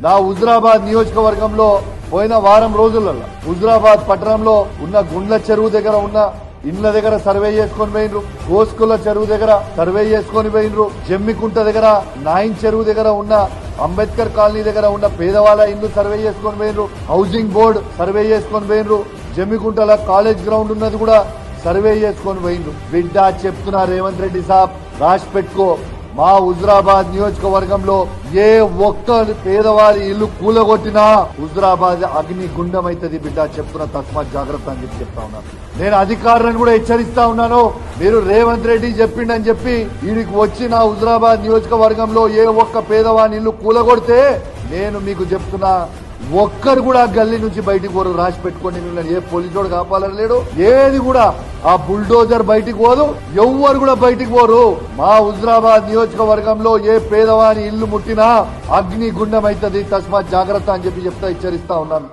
నా హుజురాబాద్ నియోజకవర్గంలో పోయిన వారం రోజులలో హుజురాబాద్ పట్టణంలో ఉన్న గుండ్ల చెరువు దగ్గర ఉన్న ఇండ్ల దగ్గర సర్వే చేసుకొని పోయినరు, కోస్కుల చెరువు దగ్గర సర్వే చేసుకొని పోయినరు, జమ్మికుంట దగ్గర నాయిన్ చెరువు దగ్గర ఉన్న అంబేద్కర్ కాలనీ దగ్గర ఉన్న పేదవాళ్ళ ఇల్లు సర్వే చేసుకొని పోయినరు, హౌసింగ్ బోర్డు సర్వే చేసుకొని పోయినరు, జమ్మికుంటల కాలేజ్ గ్రౌండ్ ఉన్నది కూడా సర్వే చేసుకొని పోయినరు. బిడ్డ చెప్తున్నా రేవంత్ రెడ్డి సాబ్, రాసి పెట్టుకో, మా హుజురాబాద్ నియోజకవర్గంలో ఏ ఒక్క పేదవారి ఇల్లు కూలగొట్టినా హుజురాబాద్ అగ్ని గుండం అవుతుంది బిడ్డ, చెప్తున్నా, తస్మాత్ జాగ్రత్త అని చెప్పి చెప్తా ఉన్నాను. నేను అధికారులను కూడా హెచ్చరిస్తా ఉన్నాను, మీరు రేవంత్ రెడ్డి చెప్పిండని చెప్పి వీడికి వచ్చి నా హుజురాబాద్ నియోజకవర్గంలో ఏ ఒక్క పేదవాని ఇల్లు కూలగొడితే నేను మీకు చెప్తున్నా, ఒక్కరు కూడా గల్లీ నుంచి బయటికి పోరు, రాసి పెట్టుకోండి. మిమ్మల్ని ఏ పోలీసోడు కాపాలని లేడు, ఏది కూడా ఆ బుల్డోజర్ బయటికి పోదు, ఎవ్వరు కూడా బయటికి పోరు. మా హుజురాబాద్ నియోజకవర్గంలో ఏ పేదవాని ఇల్లు ముట్టినా అగ్ని గుండం అవుతుంది, తస్మాత్ జాగ్రత్త అని చెప్పి చెప్తా, హెచ్చరిస్తా ఉన్నాను.